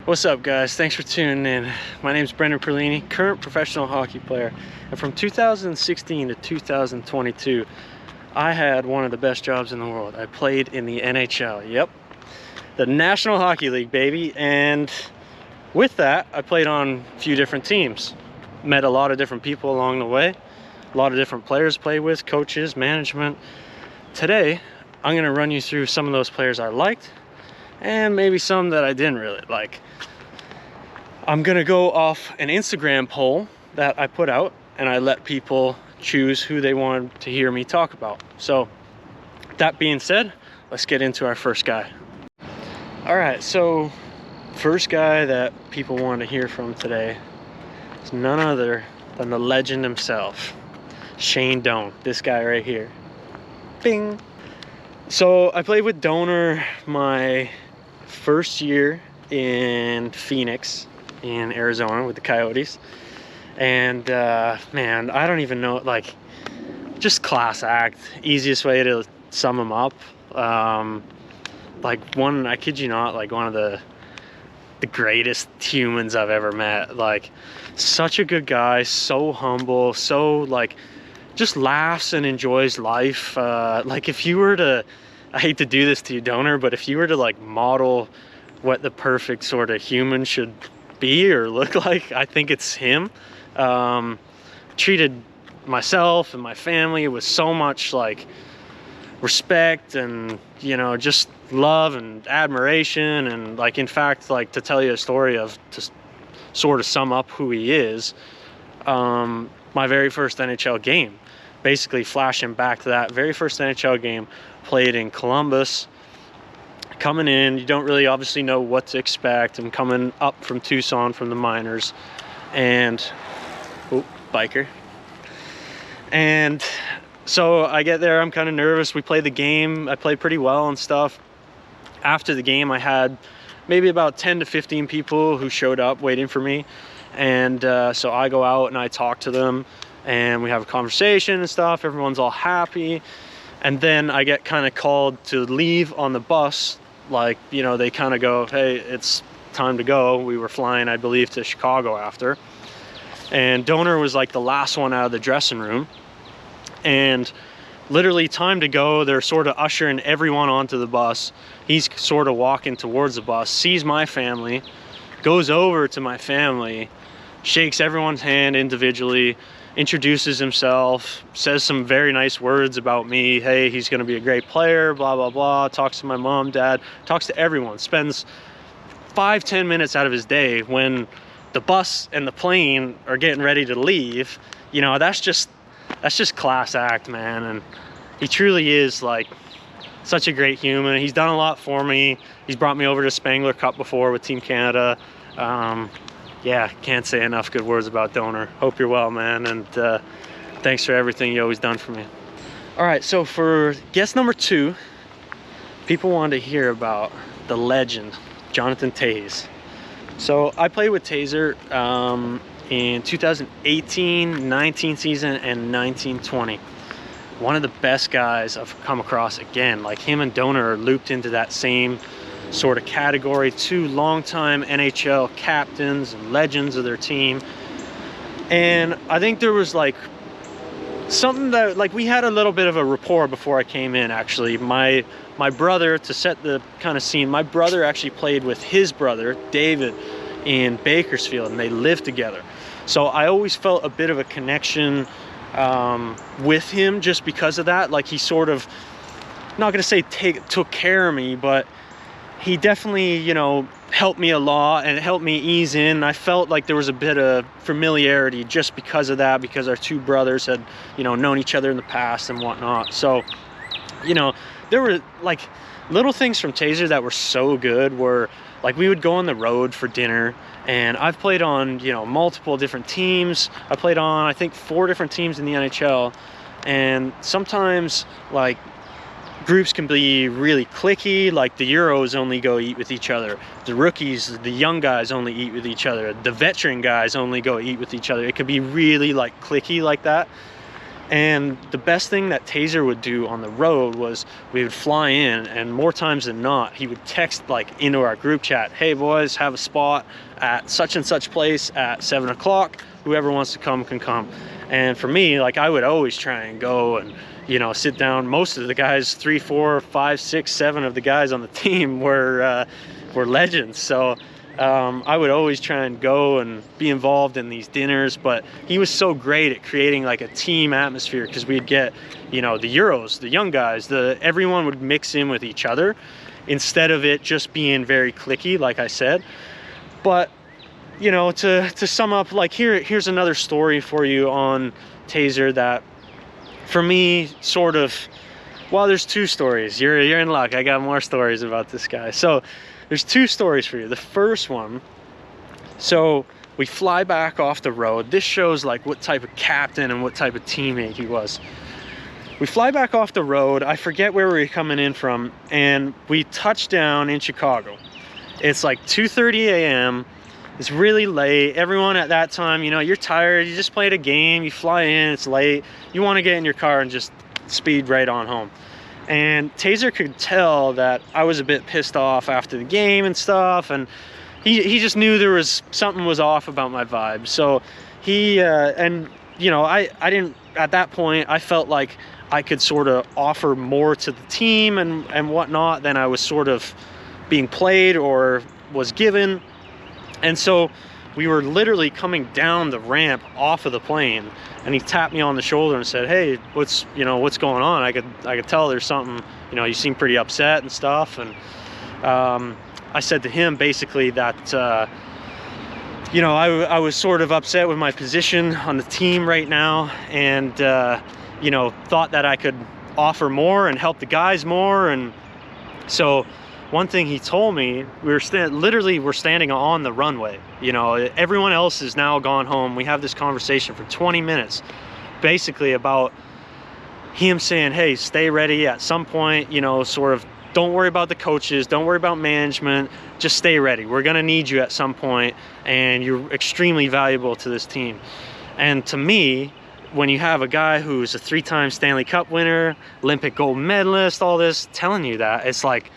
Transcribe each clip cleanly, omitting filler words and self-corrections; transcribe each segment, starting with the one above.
What's up, guys? Thanks for tuning in. My name is Brendan Perlini, current professional hockey player, and from 2016 to 2022 I had one of the best jobs in the world. I played in the NHL. Yep, the National Hockey League, baby. And with that, I played on a few different teams, met a lot of different people along the way, a lot of different players to play with, coaches, management. Today I'm going to run you through some of those players I liked and maybe some that I didn't really like. I'm gonna go off an Instagram poll that I put out, and I let people choose who they wanted to hear me talk about. So that being said, let's get into our first guy. All right, so first guy that people wanted to hear from today is none other than the legend himself, Shane Doan. This guy right here. Bing. So I played with Donor my first year in Phoenix in Arizona with the Coyotes, and man, I don't even know, like, just class act, easiest way to sum him up. Like, I kid you not, like one of the greatest humans I've ever met. Like, such a good guy, so humble, so like just laughs and enjoys life. Like, if you were to, I hate to do this to you, Donor, but if you were to like model what the perfect sort of human should be or look like, I think it's him. Treated myself and my family with so much like respect and, you know, just love and admiration. And like, in fact, like, to tell you a story of, to sort of sum up who he is, my very first NHL game, basically flashing back to that very first NHL game, played in Columbus. Coming in, you don't really obviously know what to expect. I'm coming up from Tucson from the minors, and biker. And so I get there, I'm kind of nervous. We play the game, I played pretty well and stuff. After the game, I had maybe about 10 to 15 people who showed up waiting for me, and so I go out and I talk to them, and we have a conversation and stuff. Everyone's all happy, and then I get kind of called to leave on the bus. Like, you know, they kind of go, hey, it's time to go. We were flying, I believe, to Chicago after. And Donor was like the last one out of the dressing room. And literally time to go, they're sort of ushering everyone onto the bus. He's sort of walking towards the bus, sees my family, goes over to my family, shakes everyone's hand individually, introduces himself, says some very nice words about me. Hey, he's going to be a great player, blah, blah, blah. Talks to my mom, dad, talks to everyone. Spends 5-10 minutes out of his day when the bus and the plane are getting ready to leave. You know, that's just class act, man. And he truly is like such a great human. He's done a lot for me. He's brought me over to Spangler Cup before with Team Canada. Yeah, can't say enough good words about Donor. Hope you're well, man, and thanks for everything you always done for me. All right, so for guest number 2, people wanted to hear about the legend, Jonathan Toews. So I played with Taser in 2018-19 season and 19-20. One of the best guys I've come across. Again, like, him and Donor are looped into that same sort of category. 2 longtime NHL captains and legends of their team. And I think there was like something that, like, we had a little bit of a rapport before I came in. Actually, my brother, to set the kind of scene, my brother actually played with his brother David in Bakersfield, and they lived together. So I always felt a bit of a connection with him just because of that. Like, he sort of, not gonna say took care of me, but he definitely, you know, helped me a lot and it helped me ease in. I felt like there was a bit of familiarity just because of that, because our 2 brothers had, you know, known each other in the past and whatnot. So, you know, there were like little things from Taser that were so good, where like we would go on the road for dinner, and I've played on, you know, multiple different teams. I played on, I think, 4 different teams in the NHL, and sometimes like groups can be really cliquey. Like, the Euros only go eat with each other. The rookies, the young guys only eat with each other. The veteran guys only go eat with each other. It could be really like cliquey like that. And the best thing that Taser would do on the road was we would fly in, and more times than not, he would text like into our group chat, hey boys, have a spot at such and such place at 7 o'clock. Whoever wants to come can come. And for me, like, I would always try and go and, you know, sit down. Most of the guys, 3, 4, 5, 6, 7 of the guys on the team were legends. So I would always try and go and be involved in these dinners, but he was so great at creating like a team atmosphere, because we'd get, you know, the Euros, the young guys, everyone would mix in with each other instead of it just being very cliquey, like I said. But, you know, to sum up, like, here's another story for you on Taser that for me sort of, well, there's 2 stories. You're in luck. I got more stories about this guy. So there's 2 stories for you. The first one, so we fly back off the road. This shows like what type of captain and what type of teammate he was. We fly back off the road. I forget where we were coming in from, and we touch down in Chicago. It's like 2:30 a.m. It's really late. Everyone at that time, you know, you're tired. You just played a game. You fly in. It's late. You want to get in your car and just speed right on home. And Taser could tell that I was a bit pissed off after the game and stuff, and he just knew there was something was off about my vibe. So he and you know, I didn't, at that point I felt like I could sort of offer more to the team and whatnot than I was sort of being played or was given. And so we were literally coming down the ramp off of the plane, and he tapped me on the shoulder and said, hey, what's going on? I could tell there's something, you know, you seem pretty upset and stuff. And I said to him basically that you know, I was sort of upset with my position on the team right now, and you know, thought that I could offer more and help the guys more. And so one thing he told me, we're standing on the runway. You know, everyone else is now gone home. We have this conversation for 20 minutes, basically about him saying, hey, stay ready at some point, you know, sort of, don't worry about the coaches, don't worry about management, just stay ready. We're gonna need you at some point, and you're extremely valuable to this team. And to me, when you have a guy who's a 3-time Stanley Cup winner, Olympic gold medalist, all this, telling you that, it's like,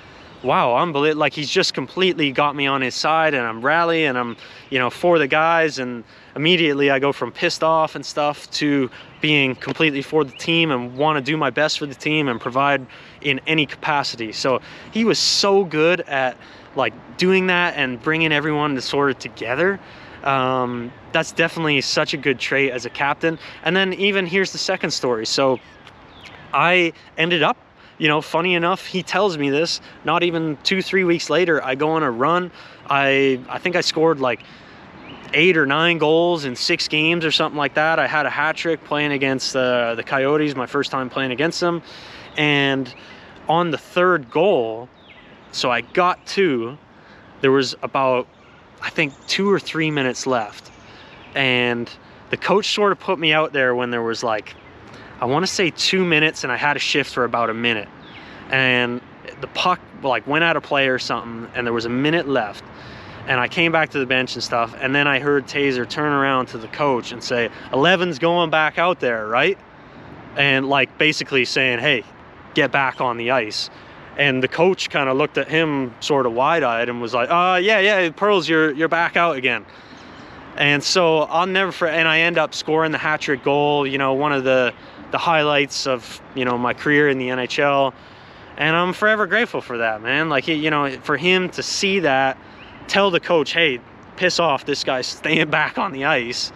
wow, unbelievable. Like, he's just completely got me on his side, and I'm rallying, and I'm, you know, for the guys. And immediately I go from pissed off and stuff to being completely for the team and want to do my best for the team and provide in any capacity. So he was so good at like doing that and bringing everyone to sort of together. That's definitely such a good trait as a captain. And then even here's the second story. So I ended up, you know, funny enough, he tells me this, not even 2-3 weeks later, I go on a run. I think I scored like 8 or 9 goals in 6 games or something like that. I had a hat trick playing against the Coyotes, my first time playing against them. And on the 3rd goal, so I got 2, there was about, I think, 2 or 3 minutes left. And the coach sort of put me out there when there was like, I want to say 2 minutes, and I had a shift for about a minute. And the puck like went out of play or something, and there was a minute left. And I came back to the bench and stuff, and then I heard Taser turn around to the coach and say, 11's going back out there, right? And like basically saying, hey, get back on the ice. And the coach kind of looked at him sort of wide-eyed and was like, yeah, Pearls, you're back out again. And so I'll never forget, and I end up scoring the hat-trick goal, you know, one of the highlights of, you know, my career in the NHL. And I'm forever grateful for that, man. Like, you know, for him to see that, tell the coach, hey, piss off, this guy's staying back on the ice.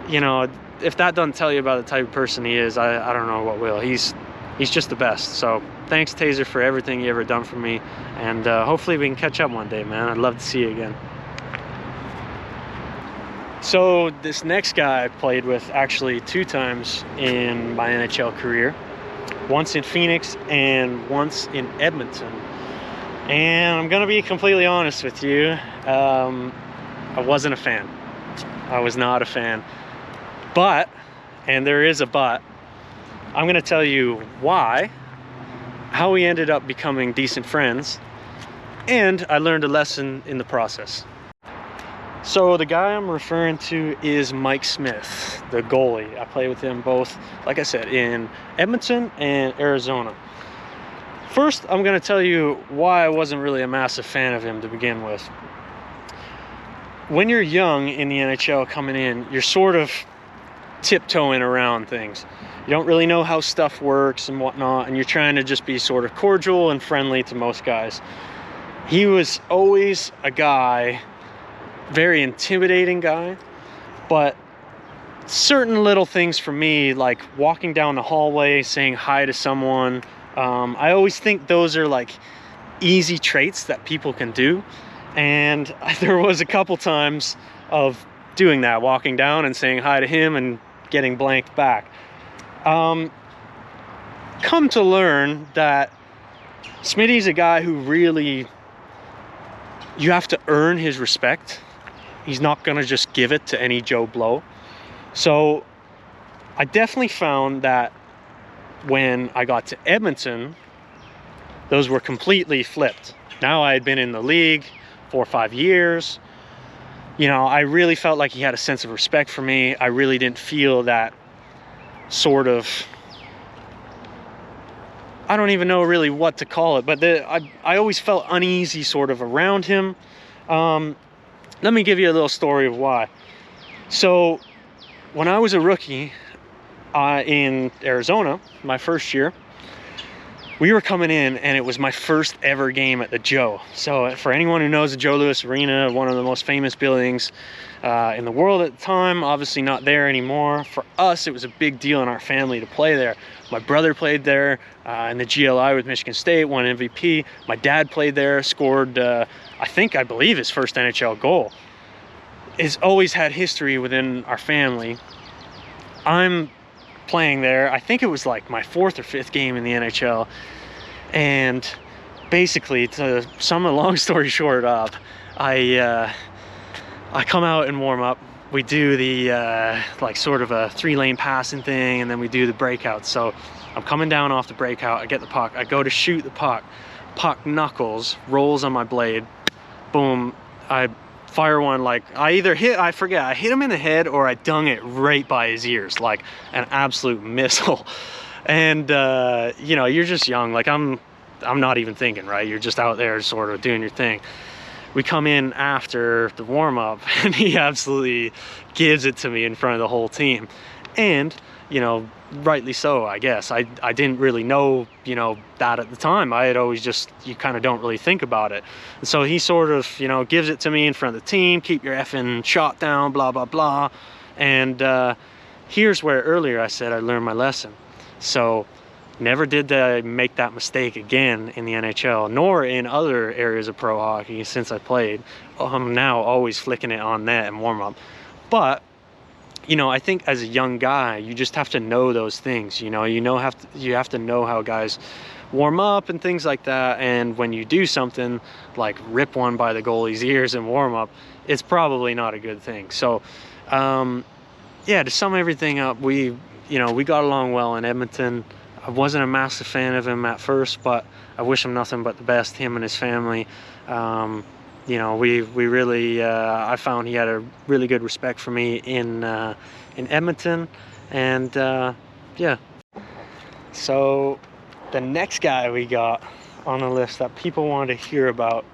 You know, if that doesn't tell you about the type of person he is, I don't know what will. He's just the best. So thanks, Taser, for everything you ever done for me. And hopefully we can catch up one day, man. I'd love to see you again. So this next guy I played with actually 2 times in my NHL career. Once in Phoenix and once in Edmonton. And I'm gonna be completely honest with you, I wasn't a fan. I was not a fan. But, and there is a but, I'm gonna tell you why, how we ended up becoming decent friends, and I learned a lesson in the process. So the guy I'm referring to is Mike Smith, the goalie. I played with him both, like I said, in Edmonton and Arizona. First, I'm going to tell you why I wasn't really a massive fan of him to begin with. When you're young in the NHL coming in, you're sort of tiptoeing around things. You don't really know how stuff works and whatnot, and you're trying to just be sort of cordial and friendly to most guys. He was always a guy, very intimidating guy, but certain little things for me, like walking down the hallway, saying hi to someone, I always think those are like easy traits that people can do. And there was a couple times of doing that, walking down and saying hi to him and getting blanked back. Come to learn that Smitty's a guy who really, you have to earn his respect. He's not gonna just give it to any Joe Blow. So I definitely found that when I got to Edmonton, those were completely flipped. Now I had been in the league 4 or 5 years. You know, I really felt like he had a sense of respect for me. I really didn't feel that sort of, I don't even know really what to call it, but I always felt uneasy sort of around him. Let me give you a little story of why. So when I was a rookie in Arizona, my first year, we were coming in and it was my first ever game at the Joe. So for anyone who knows the Joe Louis Arena, one of the most famous buildings in the world at the time, obviously not there anymore. For us, it was a big deal in our family to play there. My brother played there in the GLI with Michigan State, won MVP. My dad played there, scored, I believe his first NHL goal. It's always had history within our family. I'm playing there, I think it was like my 4th or 5th game in the NHL, and basically, to sum a long story short up, I come out and warm up. We do the like sort of a 3-lane passing thing, and then we do the breakout. So I'm coming down off the breakout, I get the puck, I go to shoot the puck knuckles, rolls on my blade, boom, I fire one, like I hit him in the head or I dung it right by his ears, like an absolute missile. And you know, you're just young, like I'm not even thinking, right? You're just out there sort of doing your thing. We come in after the warm-up and he absolutely gives it to me in front of the whole team. And you know, rightly so, I guess. I didn't really know, you know, that at the time. I had always just, you kind of don't really think about it. And so he sort of, you know, gives it to me in front of the team, keep your effing shot down, blah, blah, blah. And here's where earlier I said I learned my lesson. So never did I make that mistake again in the NHL, nor in other areas of pro hockey since I played. I'm now always flicking it on net and warm up. But you know, I think as a young guy, you just have to know those things. You know, you have to know how guys warm up and things like that. And when you do something like rip one by the goalie's ears in warm up, it's probably not a good thing. So, yeah, to sum everything up, we got along well in Edmonton. I wasn't a massive fan of him at first, but I wish him nothing but the best, him and his family. You know, we really, I found he had a really good respect for me in Edmonton, and yeah. So the next guy we got on the list that people wanted to hear about,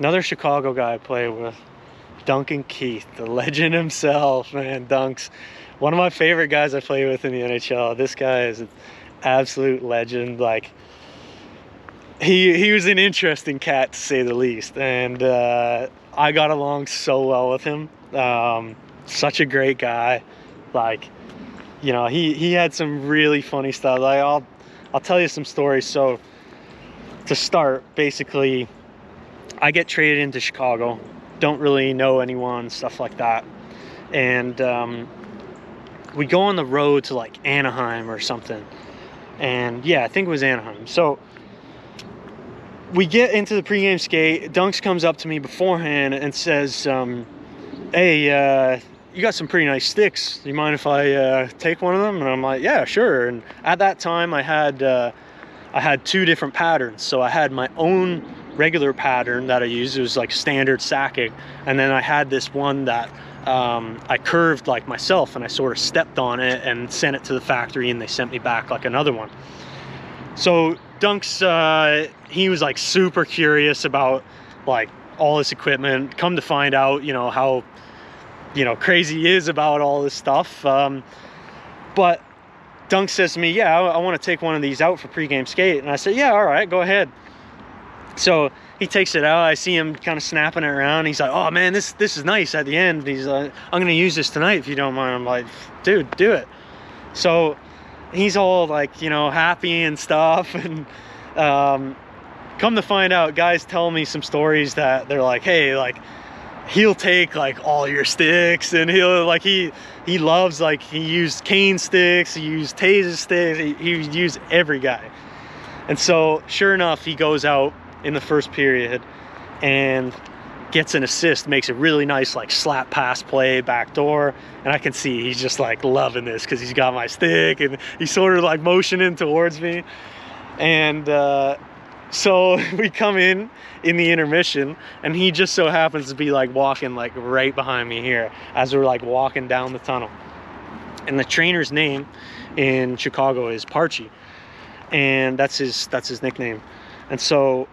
another Chicago guy I played with, Duncan Keith, the legend himself, man. Dunk's one of my favorite guys I play with in the NHL. This guy is an absolute legend. Like, he was an interesting cat, to say the least, and I got along so well with him. Such a great guy. Like, you know, he had some really funny stuff. Like, I'll tell you some stories. So to start, basically, I get traded into Chicago, don't really know anyone, stuff like that, and we go on the road to like Anaheim or something, and yeah, I think it was Anaheim. So we get into the pregame skate. Dunks comes up to me beforehand and says, hey, you got some pretty nice sticks. Do you mind if I take one of them? And I'm like, yeah, sure. And at that time, I had 2 different patterns. So I had my own regular pattern that I used. It was like standard sacking, and then I had this one that I curved like myself, and I sort of stepped on it and sent it to the factory, and they sent me back like another one. So Dunks, he was like super curious about like all this equipment. Come to find out, you know, how, you know, crazy he is about all this stuff. But Dunk says to me, yeah, I want to take one of these out for pregame skate. And I said, yeah, all right, go ahead. So he takes it out. I see him kind of snapping it around. He's like, oh man, this is nice at the end. He's like, I'm gonna use this tonight if you don't mind. I'm like, dude, do it. So he's all like, you know, happy and stuff. And come to find out, guys tell me some stories that they're like, hey, like, he'll take like all your sticks, and he'll like, he loves, like, he used cane sticks, he used taser sticks, he used every guy. And so sure enough, he goes out in the first period and gets an assist, makes a really nice like slap pass play back door, and I can see he's just like loving this because he's got my stick, and he's sort of like motioning towards me. And so we come in the intermission, and he just so happens to be like walking like right behind me here as we're like walking down the tunnel. And the trainer's name in Chicago is Parchi, and that's his nickname. And so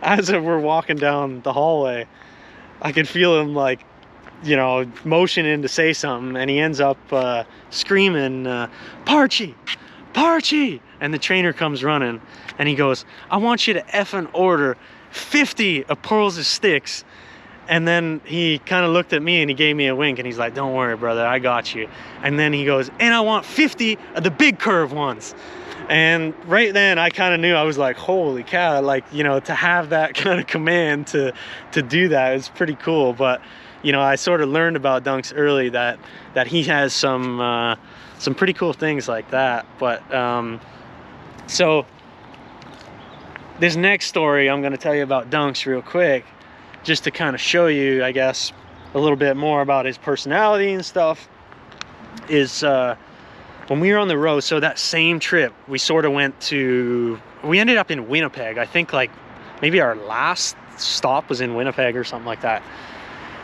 as we're walking down the hallway, I can feel him like, you know, motioning to say something, and he ends up screaming, Parchi, Parchi. And the trainer comes running, and he goes, I want you to effing order 50 of Pearls' sticks. And then he kind of looked at me and he gave me a wink, and he's like, don't worry, brother, I got you. And then he goes, and I want 50 of the big curve ones. And right then I kind of knew, I was like, holy cow, like, you know, to have that kind of command to do that is pretty cool. But, you know, I sort of learned about Dunks early that he has some pretty cool things like that. But so this next story I'm going to tell you about Dunks real quick, just to kind of show you, I guess, a little bit more about his personality and stuff, is when we were on the road. So that same trip, we sort of we ended up in Winnipeg. I think like maybe our last stop was in Winnipeg or something like that.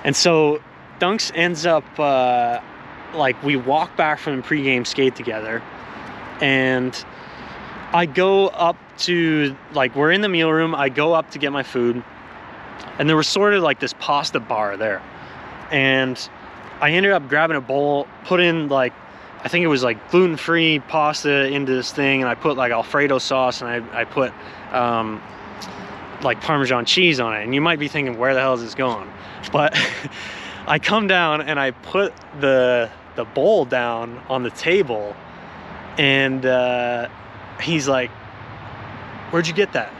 And so Dunks ends up, like, we walk back from the pregame skate together, and I go up to, like, we're in the meal room, I go up to get my food, and there was sort of like this pasta bar there, and I ended up grabbing a bowl, put in like, I think it was like gluten-free pasta into this thing, and I put like Alfredo sauce, and I put like Parmesan cheese on it. And you might be thinking, where the hell is this going? But I come down and I put the bowl down on the table, and he's like, where'd you get that?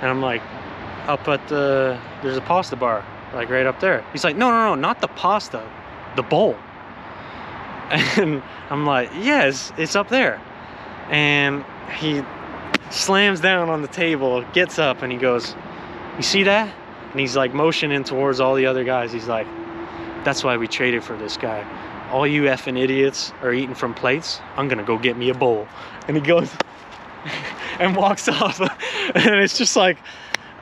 And I'm like, up at there's a pasta bar, like right up there. He's like, no, not the pasta, the bowl. And I'm like, yes, it's up there. And he slams down on the table, gets up, and he goes, you see that? And he's like motioning towards all the other guys. He's like, that's why we traded for this guy. All you effing idiots are eating from plates. I'm gonna go get me a bowl. And he goes and walks off. And it's just like,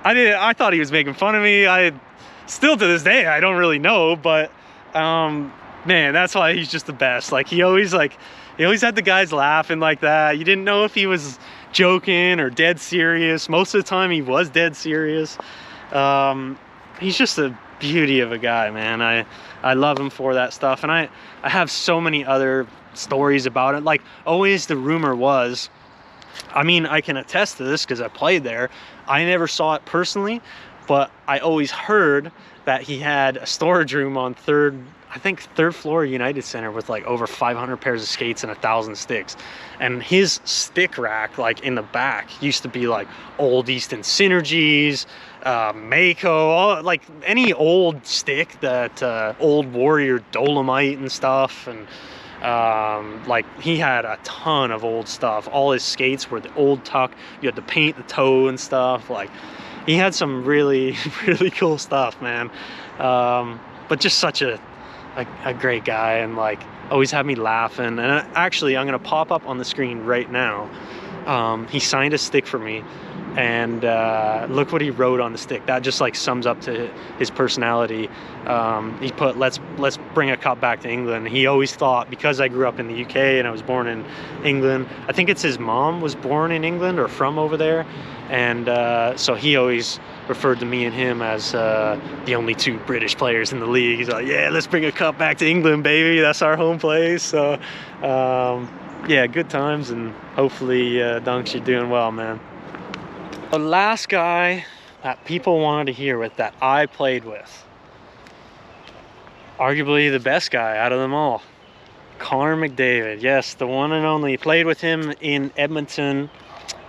I thought he was making fun of me. Still to this day, I don't really know, but man, that's why he's just the best. Like, he always had the guys laughing like that. You didn't know if he was joking or dead serious. Most of the time he was dead serious. He's just a beauty of a guy, man. I love him for that stuff. And I have so many other stories about it. Like, always the rumor was, I mean, I can attest to this because I played there. I never saw it personally, but I always heard that he had a storage room on third floor United Center with like over 500 pairs of skates and 1,000 sticks. And his stick rack, like in the back, used to be like old Easton Synergies, Mako, like any old stick that old Warrior Dolomite and stuff. And like, he had a ton of old stuff. All his skates were the old tuck. You had to paint the toe and stuff. Like, he had some really, really cool stuff, man. But just such a great guy, and like always had me laughing. And actually, I'm gonna pop up on the screen right now He signed a stick for me, and look what he wrote on the stick. That just like sums up to his personality. He put, let's bring a cup back to England. He always thought, because I grew up in the UK and I was born in England, I think it's his mom was born in England or from over there, and so he always referred to me and him as the only two British players in the league. He's like, yeah, let's bring a cup back to England, baby, that's our home place. So yeah, good times, and hopefully Dunks, you're doing well, man. The last guy that people wanted to hear with, that I played with, arguably the best guy out of them all, Connor McDavid. Yes, the one and only. Played with him in Edmonton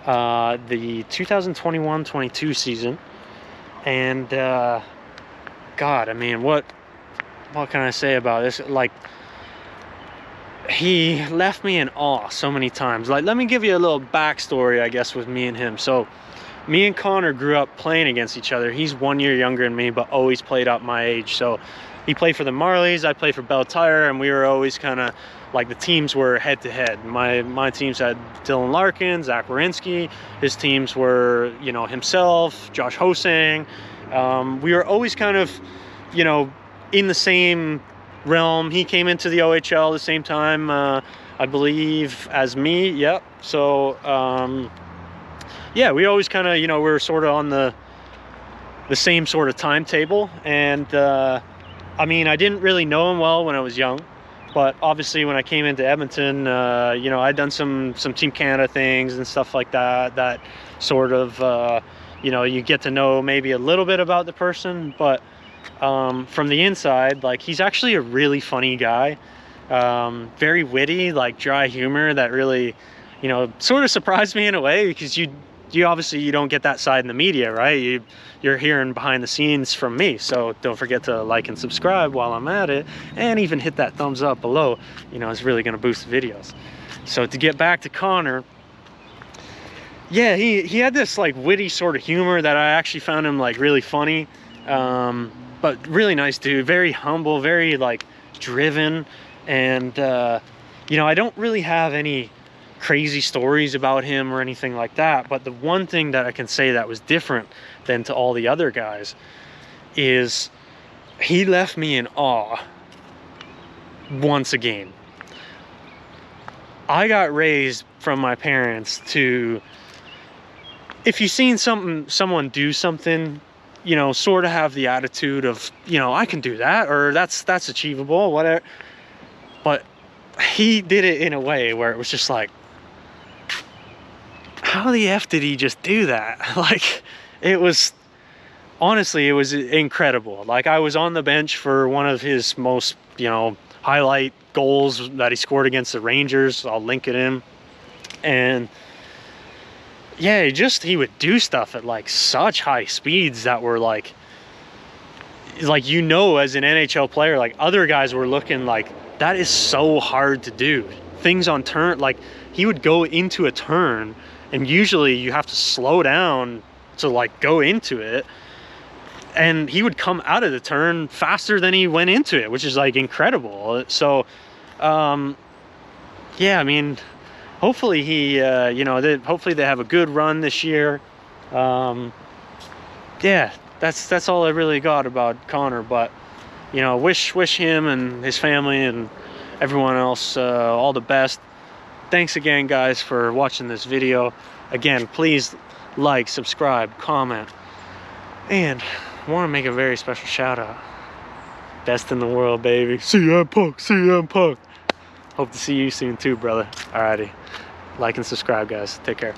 the 2021-22 season, and God, I mean, what can I say about this? Like, he left me in awe so many times. Like, let me give you a little backstory, I guess, with me and him. So me and Connor grew up playing against each other. He's 1 year younger than me, but always played up my age. So he played for the Marlies, I played for Bell Tire, and we were always kind of like, the teams were head to head. My teams had Dylan Larkin, Zach Werenski. His teams were, you know, himself, Josh Hosang. We were always kind of, you know, in the same realm. He came into the OHL the same time, I believe, as me. Yep. So yeah, we always kind of, you know, we were sort of on the same sort of timetable. And I mean, I didn't really know him well when I was young, but obviously when I came into Edmonton, you know, I'd done some Team Canada things and stuff like that, that sort of, you know, you get to know maybe a little bit about the person. But from the inside, like, he's actually a really funny guy, very witty, like dry humor that really, you know, sort of surprised me in a way, because you obviously, you don't get that side in the media, right? You're hearing behind the scenes from me. So don't forget to like and subscribe while I'm at it, and even hit that thumbs up below. You know, it's really going to boost the videos. So to get back to Connor, yeah, he had this like witty sort of humor that I actually found him like really funny, but really nice dude, very humble, very like driven. And you know, I don't really have any crazy stories about him or anything like that, but the one thing that I can say that was different than to all the other guys is he left me in awe once again. I got raised from my parents to, if you've seen someone do something, you know, sort of have the attitude of, you know, I can do that, or that's achievable, whatever. But he did it in a way where it was just like, how the F did he just do that? Like, it was, honestly, it was incredible. Like, I was on the bench for one of his most, you know, highlight goals that he scored against the Rangers. I'll link it in. And yeah, he would do stuff at like such high speeds that were like, you know, as an NHL player, like, other guys were looking like, that is so hard to do. Things on turn, like, he would go into a turn, and usually you have to slow down to like go into it, and he would come out of the turn faster than he went into it, which is like incredible. So yeah, I mean, hopefully he you know, hopefully they have a good run this year. Yeah, that's all I really got about Connor. But, you know, wish him and his family and everyone else all the best. Thanks again, guys, for watching this video. Again, please like, subscribe, comment, and I want to make a very special shout out. Best in the world, baby. CM Punk, CM Punk. Hope to see you soon too, brother. Alrighty. Like and subscribe, guys. Take care.